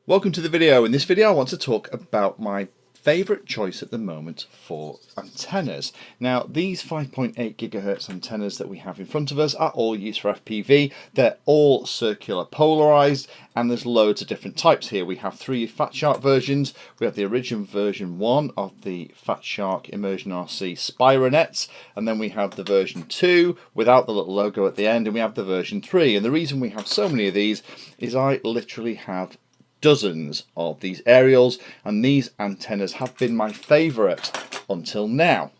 Welcome to the video. In this video I want to talk about my favourite choice at the moment for antennas. Now these 5.8 gigahertz antennas that we have in front of us are all used for FPV. They're all circular polarized and there's loads of different types here. We have three Fat Shark versions. We have the original version 1 of the Fat Shark Immersion RC Spironets, and then we have the version 2 without the little logo at the end, and we have the version 3. And the reason we have so many of these is I literally have dozens of these aerials, and these antennas have been my favourite until now.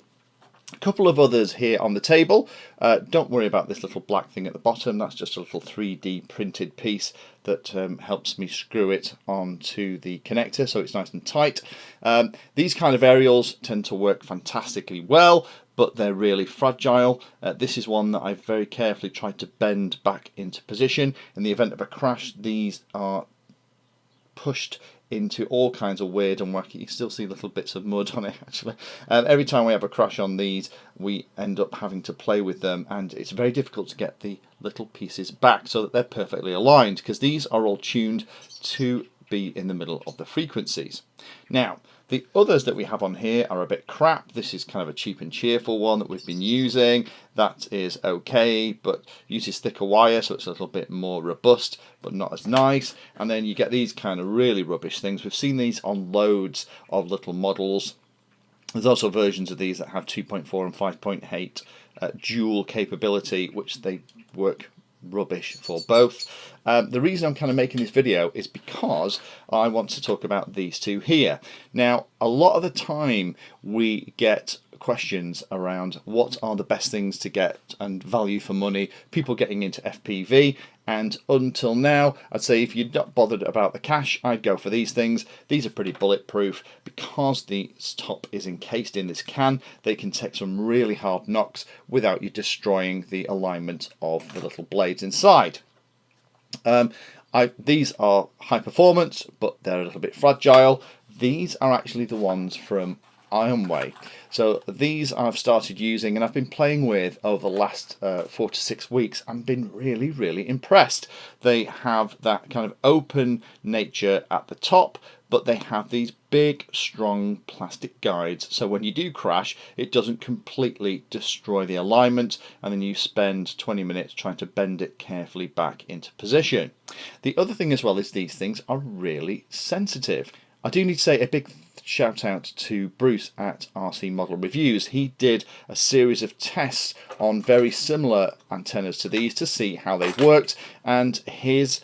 A couple of others here on the table. Don't worry about this little black thing at the bottom, that's just a little 3D printed piece that helps me screw it onto the connector so it's nice and tight. These kind of aerials tend to work fantastically well, but they're really fragile. This is one that I've very carefully tried to bend back into position. In the event of a crash, these are pushed into all kinds of weird and wacky. You still see little bits of mud on it actually. Every time we have a crash on these we end up having to play with them, and it's very difficult to get the little pieces back so that they're perfectly aligned, because these are all tuned to be in the middle of the frequencies. Now the others that we have on here are a bit crap. This is kind of a cheap and cheerful one that we've been using. That is okay, but uses thicker wire, so it's a little bit more robust, but not as nice. And then you get these kind of really rubbish things. We've seen these on loads of little models. There's also versions of these that have 2.4 and 5.8 dual capability, which they work rubbish for both. The reason I'm kind of making this video is because I want to talk about these two here. Now a lot of the time we get questions around what are the best things to get and value for money, people getting into FPV, and until now I'd say if you're not bothered about the cash, I'd go for these things. These are pretty bulletproof because the top is encased in this can. They can take some really hard knocks without you destroying the alignment of the little blades inside. These are high performance, but they're a little bit fragile. These are actually the ones from AOMWAY. So these I've started using and I've been playing with over the last 4 to 6 weeks and been really impressed. They have that kind of open nature at the top, but they have these big strong plastic guides, so when you do crash it doesn't completely destroy the alignment and then you spend 20 minutes trying to bend it carefully back into position. The other thing as well is these things are really sensitive. I do need to say a big shout out to Bruce at RC Model Reviews. He did a series of tests on very similar antennas to these to see how they worked, and his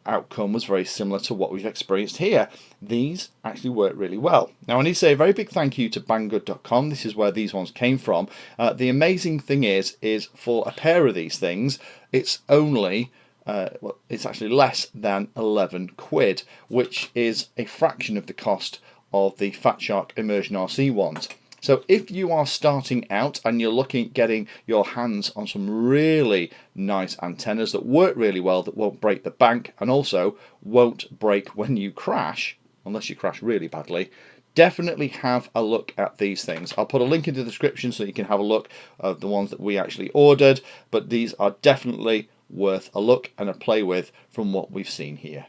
outcome was very similar to what we've experienced here. These actually work really well. Now I need to say a very big thank you to banggood.com. This is where these ones came from. The amazing thing is for a pair of these things it's only well, it's actually less than 11 quid, which is a fraction of the cost of the Fat Shark Immersion RC ones. So if you are starting out and you're looking at getting your hands on some really nice antennas that work really well, that won't break the bank and also won't break when you crash, unless you crash really badly, definitely have a look at these things. I'll put a link in the description so you can have a look at the ones that we actually ordered, but these are definitely worth a look and a play with from what we've seen here.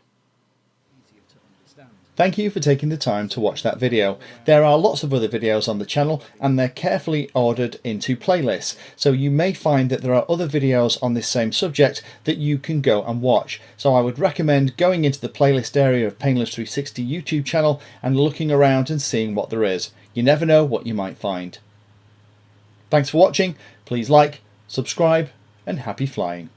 Thank you for taking the time to watch that video. There are lots of other videos on the channel and they're carefully ordered into playlists, so you may find that there are other videos on this same subject that you can go and watch. So I would recommend going into the playlist area of Painless 360 YouTube channel and looking around and seeing what there is. You never know what you might find. Thanks for watching. Please like, subscribe, and happy flying.